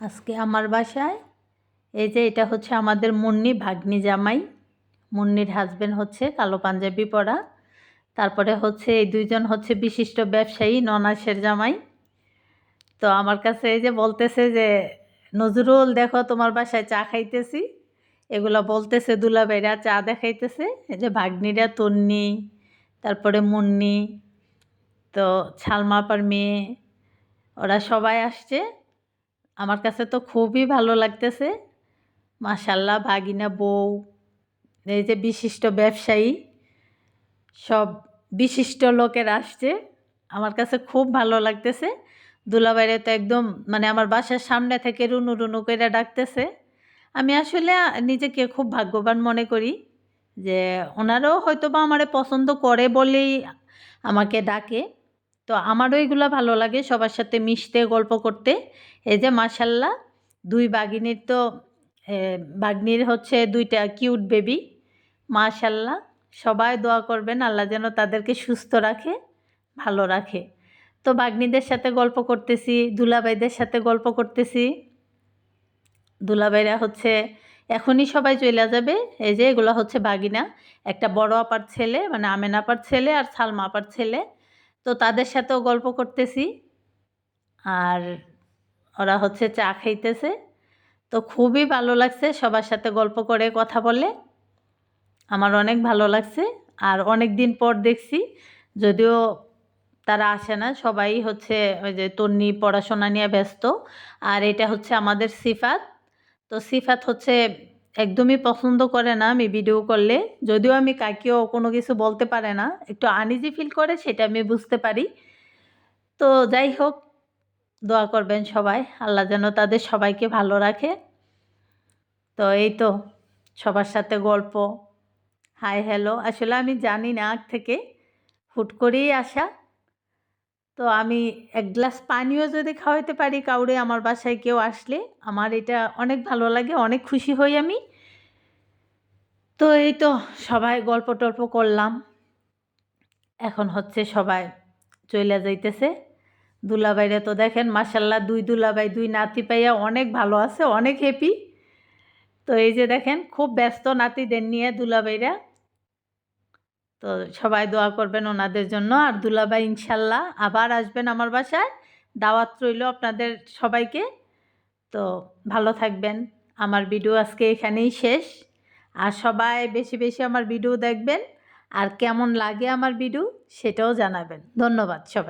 আজকে আমার বাসায় এই যে এটা হচ্ছে আমাদের মুন্নি ভাগ্নি জামাই। মুন্নির হাজবেন্ড হচ্ছে কালো পাঞ্জাবি পরা। তারপরে হচ্ছে এই দুইজন হচ্ছে বিশিষ্ট ব্যবসায়ী ননাসের জামাই। তো আমার কাছে এই যে বলতেছে যে নজরুল দেখো তোমার বাসায় চা খাইতেছি, এগুলো বলতেছে দুলাভাইরা, চা দেখাইতেছে। এই যে ভাগ্নিরা তন্নি, তারপরে মুন্নি, তো ছালমা আপার মেয়ে, ওরা সবাই আসছে। আমার কাছে তো খুবই ভালো লাগতেছে। মাশাল্লাহ, ভাগিনা বউ, এই যে বিশিষ্ট ব্যবসায়ী, সব বিশিষ্ট লোকের আসছে। আমার কাছে খুব ভালো লাগতেছে। দুলাভাইরে তো একদম মানে আমার বাসার সামনে থেকে রুনু রুনু করে ডাকতেছে। আমি আসলে নিজেকে খুব ভাগ্যবান মনে করি যে ওনারাও হয়তো বা আমারে পছন্দ করে বলেই আমাকে ডাকে। তো আমারও এগুলো ভালো লাগে সবার সাথে মিশতে, গল্প করতে। এই যে মাশাল্লাহ, দুই বাগিনীর তো বাগনির হচ্ছে দুইটা কিউট বেবি। মাশাল্লাহ, সবাই দোয়া করবেন আল্লাহ যেন তাদেরকে সুস্থ রাখে, ভালো রাখে। তো বাগনিদের সাথে গল্প করতেছি, দুলাভাইদের সাথে গল্প করতেছি। দুলাভাইরা হচ্ছে এখনই সবাই চলে যাবে। এই যে এগুলো হচ্ছে বাগিনা, একটা বড় আপার ছেলে মানে আমেনা আপার ছেলে আর সালমা আপার ছেলে। তো তাদের সাথেও গল্প করতেছি আর ওরা হচ্ছে চা খাইতেছে। তো খুবই ভালো লাগছে সবার সাথে গল্প করে, কথা বলে আমার অনেক ভালো লাগছে। আর অনেক দিন পর দেখছি, যদিও তারা আসে না, সবাই হচ্ছে ওই যে তন্নি পড়াশোনা নিয়ে ব্যস্ত। আর এটা হচ্ছে আমাদের সিফাত। তো সিফাত হচ্ছে একদমই পছন্দ করে না আমি ভিডিও করলে, যদিও আমি কাকেও কোনো কিছু বলতে পারে না, একটু আনইজি ফিল করে, সেটা আমি বুঝতে পারি। তো যাই হোক, দোয়া করবেন সবাই আল্লাহ যেন তাদের সবাইকে ভালো রাখে। তো এই তো সবার সাথে গল্প, হাই হ্যালো, আসলে আমি জানি না আগ থেকে, হুট করেই আসা। তো আমি এক গ্লাস পানিও যদি খাওয়াইতে পারি কাউরে আমার বাসায় কেউ আসলে, আমার এটা অনেক ভালো লাগে, অনেক খুশি হই আমি। তো এই তো সবাই গল্প টল্প করলাম, এখন হচ্ছে সবাই চলে যাইতেছে। দুলাভাইরা তো দেখেন মাশাল্লাহ, দুই দুলাভাই দুই নাতি পাইয়া অনেক ভালো আছে, অনেক হ্যাপি। তো এই যে দেখেন খুব ব্যস্ত নাতিদের নিয়ে দুলাভাইরা। তো সবাই দোয়া করবেন ওনাদের জন্য। আর দুলাভাই ইনশাল্লাহ আবার আসবেন আমার বাসায়, দাওয়াত রইল আপনাদের সবাইকে। তো ভালো থাকবেন। আমার ভিডিও আজকে এখানেই শেষ। আর সবাই বেশি বেশি আমার ভিডিও দেখবেন, আর কেমন লাগে আমার ভিডিও সেটাও জানাবেন। ধন্যবাদ সবাই।